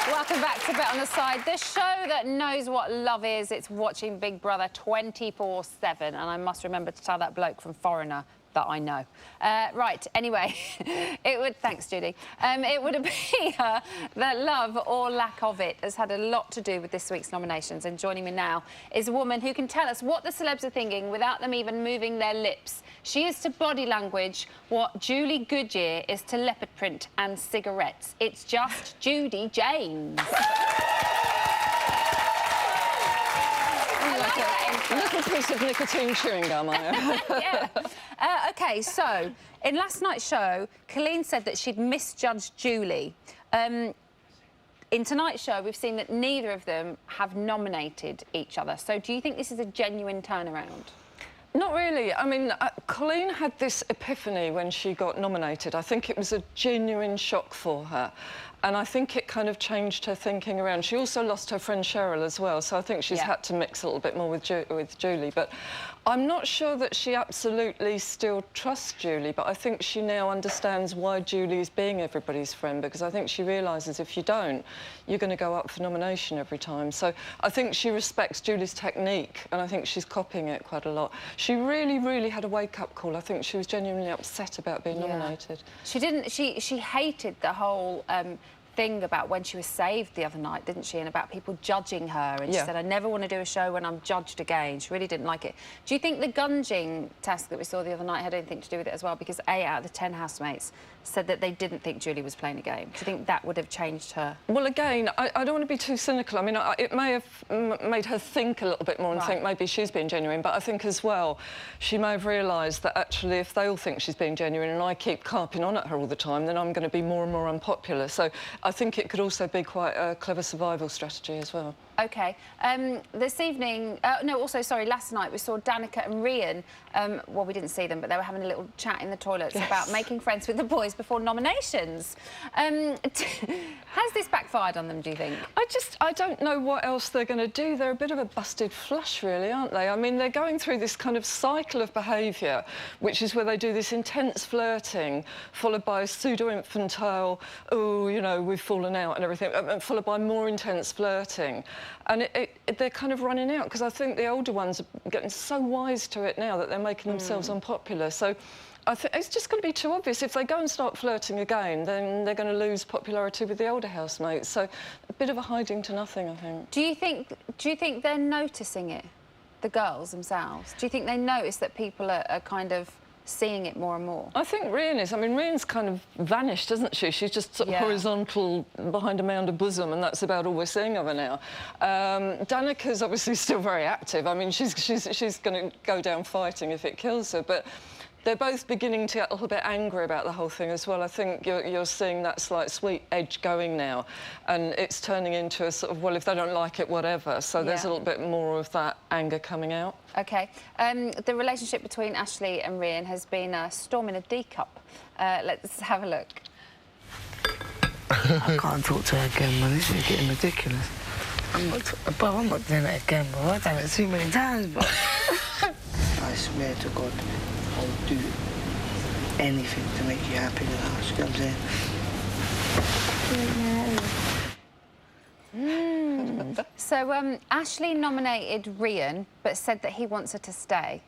Welcome back to Bet on the Side, the show that knows what love is. It's watching Big Brother 24/7, and I must remember to tell that bloke from Foreigner that I know. Right, anyway, thanks, Judy. It would appear that love, or lack of it, has had a lot to do with this week's nominations. And joining me now is a woman who can tell us what the celebs are thinking without them even moving their lips. She is to body language what Julie Goodyear is to leopard print and cigarettes. It's just Judy James. A little piece of nicotine chewing gum, I am. Yeah. OK, so, in last night's show, Colleen said that she'd misjudged Julie. In tonight's show, we've seen that neither of them have nominated each other. So do you think this is a genuine turnaround? Not really. I mean, Colleen had this epiphany when she got nominated. I think it was a genuine shock for her. And I think it kind of changed her thinking around. She also lost her friend Cheryl as well, so I think she's had to mix a little bit more with Julie. But I'm not sure that she absolutely still trusts Julie, but I think she now understands why Julie is being everybody's friend, because I think she realises if you don't, you're going to go up for nomination every time. So I think she respects Julie's technique, and I think she's copying it quite a lot. She really, really had a wake-up call. I think she was genuinely upset about being nominated. She didn't... She hated the whole... thing about when she was saved the other night, didn't she? And about people judging her. And she said, I never want to do a show when I'm judged again. She really didn't like it. Do you think the gunging test that we saw the other night had anything to do with it as well? Because 8 out of the 10 housemates said that they didn't think Julie was playing a game. Do you think that would have changed her? Well, again, I don't want to be too cynical. I mean, it may have made her think a little bit more and think maybe she's being genuine, but I think as well she may have realised that actually if they all think she's being genuine and I keep carping on at her all the time, then I'm going to be more and more unpopular. So I think it could also be quite a clever survival strategy as well. OK. This evening... last night we saw Danica and Rhian. Well, we didn't see them, but they were having a little chat in the toilets about making friends with the boys before nominations. Has this backfired on them, do you think? I don't know what else they're going to do. They're a bit of a busted flush, really, aren't they? I mean, they're going through this kind of cycle of behaviour, which is where they do this intense flirting, followed by pseudo-infantile, oh, you know, we've fallen out and everything, and followed by more intense flirting. And they're kind of running out, because I think the older ones are getting so wise to it now that they're making themselves unpopular. So I think it's just going to be too obvious. If they go and start flirting again, then they're going to lose popularity with the older housemates. So a bit of a hiding to nothing, I think. Do you think they're noticing it, the girls themselves? Do you think they notice that people are kind of seeing it more and more? I think Rhian is. I mean, Rhian's kind of vanished, hasn't she? She's just sort of horizontal behind a mound of bosom, and that's about all we're seeing of her now. Danica's obviously still very active. I mean, she's going to go down fighting if it kills her, but they're both beginning to get a little bit angry about the whole thing as well. I think you're seeing that slight sweet edge going now, and it's turning into a sort of, well, if they don't like it, whatever. So there's a little bit more of that anger coming out. OK. The relationship between Ashley and Rhian has been a storm in a teacup. Let's have a look. I can't talk to her again, man. This is getting ridiculous. I'm not doing it again, bro. I've done it too many times, bro. I swear to God, I'll do anything to make you happy in the house. You know what I'm saying? So, Ashley nominated Rhian, but said that he wants her to stay.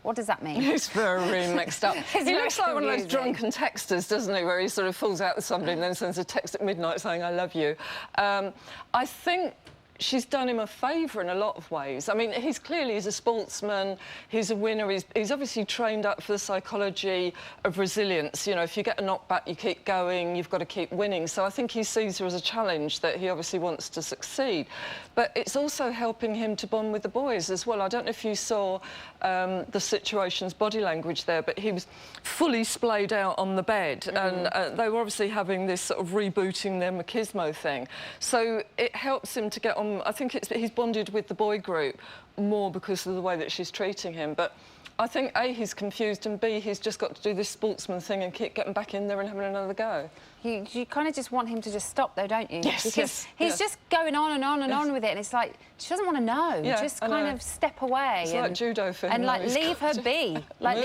What does that mean? He's very mixed up. He looks like one of those drunken texters, doesn't he, where he sort of falls out with somebody and then sends a text at midnight saying, I love you. I think she's done him a favour in a lot of ways. I mean, he's a sportsman, he's a winner, he's obviously trained up for the psychology of resilience. You know, if you get a knockback, you keep going, you've got to keep winning. So I think he sees her as a challenge that he obviously wants to succeed. But it's also helping him to bond with the boys as well. I don't know if you saw the situation's body language there, but he was fully splayed out on the bed, and they were obviously having this sort of rebooting their machismo thing. So it helps him to get on. I think he's bonded with the boy group more because of the way that she's treating him. But I think A, he's confused, and B, he's just got to do this sportsman thing and keep getting back in there and having another go. You kind of just want him to just stop, though, don't you? Yes, because he's just going on and on and on with it, and it's like, she doesn't want to know. Yeah, just kind of step away. It's like judo for him. And, like, leave her be. Like,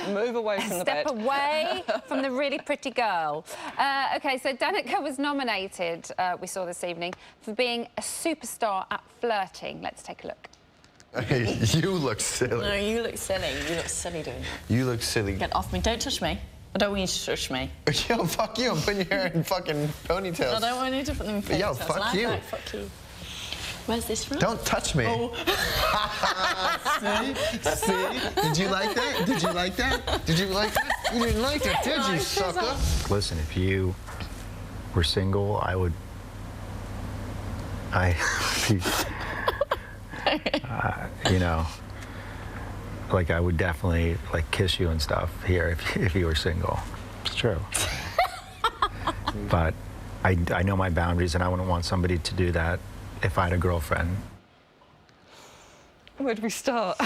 Move away from the bed. Step away from the really pretty girl. OK, so Danica was nominated, we saw this evening, for being a superstar at flirting. Let's take a look. Hey, you look silly. No, you look silly. You look silly doing that. You look silly. Get off me. Don't touch me. I don't want you to touch me. Yo, fuck you. I'm putting your hair in fucking ponytails. I don't want you to put them in ponytails. Yo, fuck you. Like, fuck you. Where's this from? Don't touch me. Oh. See? Did you like that? Did you like that? Did you like that? You didn't like it, did you, sucker? Listen, if you were single, you know, like I would definitely like kiss you and stuff here if you were single. It's true. But I know my boundaries, and I wouldn't want somebody to do that if I had a girlfriend. Where do we start?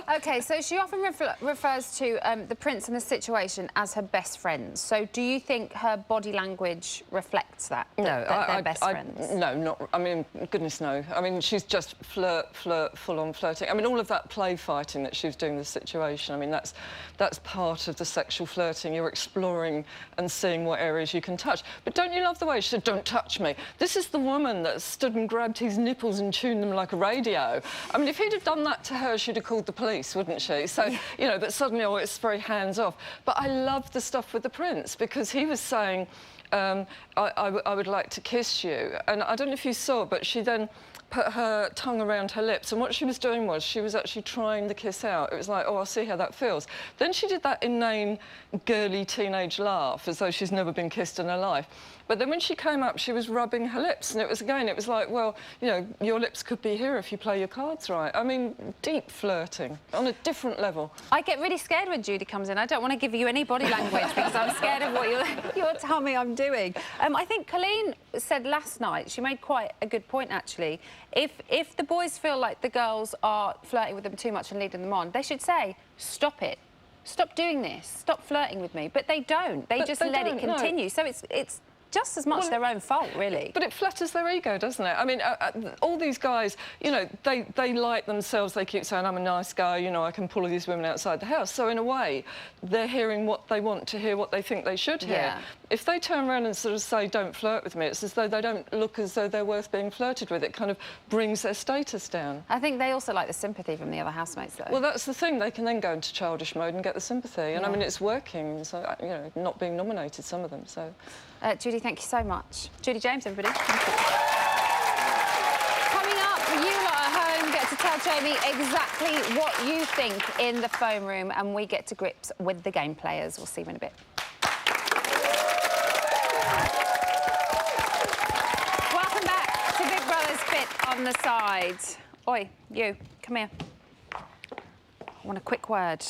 OK, so she often refers to the prince and the situation as her best friends. So do you think her body language reflects that? No, that they're best friends? No, not. I mean, goodness no. I mean, she's just flirt, full-on flirting. I mean, all of that play fighting that she was doing in the situation. I mean, that's part of the sexual flirting. You're exploring and seeing what areas you can touch. But don't you love the way she said, "Don't touch me"? This is the woman that stood and grabbed his nipples and tuned them like a radio. I mean, if he'd have done that to her, she'd have called the police, wouldn't she? So, you know, but suddenly, oh, it's very hands-off. But I love the stuff with the prince, because he was saying, I would like to kiss you. And I don't know if you saw, but she then put her tongue around her lips, and what she was doing was she was actually trying the kiss out. It was like, oh, I'll see how that feels. Then she did that inane, girly teenage laugh, as though she's never been kissed in her life. But then when she came up, she was rubbing her lips, and it was like, well, you know, your lips could be here if you play your cards right. I mean, deep flirting on a different level. I get really scared when Judy comes in. I don't want to give you any body language because I'm scared of what you'll tell me I'm doing. I think Colleen said last night, she made quite a good point, actually. If the boys feel like the girls are flirting with them too much and leading them on, they should say, stop it. Stop doing this. Stop flirting with me. But they don't. They just let it continue. No. So it's just as much their own fault, really. But it flatters their ego, doesn't it? I mean, all these guys, you know, they like themselves. They keep saying, I'm a nice guy, you know, I can pull all these women outside the house. So, in a way, they're hearing what they want to hear, what they think they should hear. Yeah. If they turn around and sort of say, don't flirt with me, it's as though they don't look as though they're worth being flirted with. It kind of brings their status down. I think they also like the sympathy from the other housemates, though. Well, that's the thing. They can then go into childish mode and get the sympathy. And, I mean, it's working. So, you know, not being nominated, some of them, so... Judy, thank you so much. Judy James, everybody. Thank you. Coming up, you lot at home get to tell Jamie exactly what you think in the phone room, and we get to grips with the game players. We'll see you in a bit. Welcome back to Big Brother's Fit on the Side. Oi, you, come here. I want a quick word,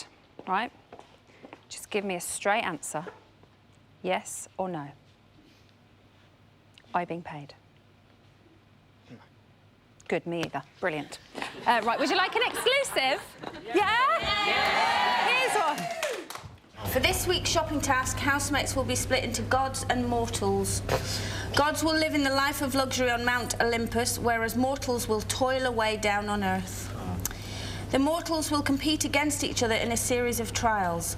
right? Just give me a straight answer. Yes or no? Are you being paid? No. Good, me either. Brilliant. Right, would you like an exclusive? Yeah? Here's one. For this week's shopping task, housemates will be split into gods and mortals. Gods will live in the life of luxury on Mount Olympus, whereas mortals will toil away down on Earth. The mortals will compete against each other in a series of trials.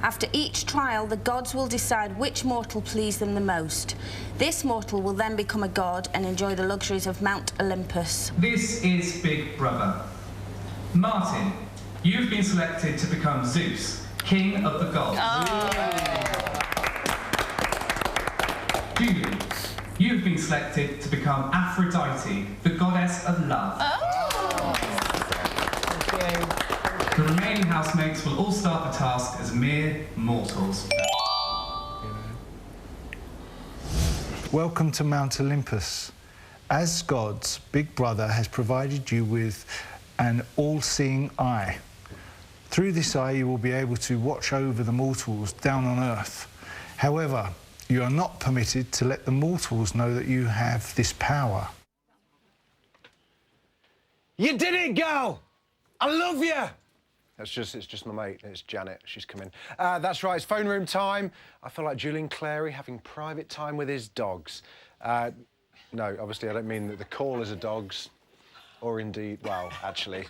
After each trial, the gods will decide which mortal pleased them the most. This mortal will then become a god and enjoy the luxuries of Mount Olympus. This is Big Brother. Martin, you've been selected to become Zeus, king of the gods. Julie, you've been selected to become Aphrodite, the goddess of love. The remaining housemates will all start the task as mere mortals. Welcome to Mount Olympus. As gods, Big Brother has provided you with an all-seeing eye. Through this eye, you will be able to watch over the mortals down on Earth. However, you are not permitted to let the mortals know that you have this power. You did it, girl! I love you! It's just my mate. It's Janet. She's coming. That's right. It's phone room time. I feel like Julian Clary having private time with his dogs. No, obviously I don't mean that the callers are dogs, or indeed, well, actually,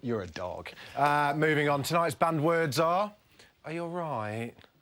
you're a dog. Moving on. Tonight's banned words are you all right?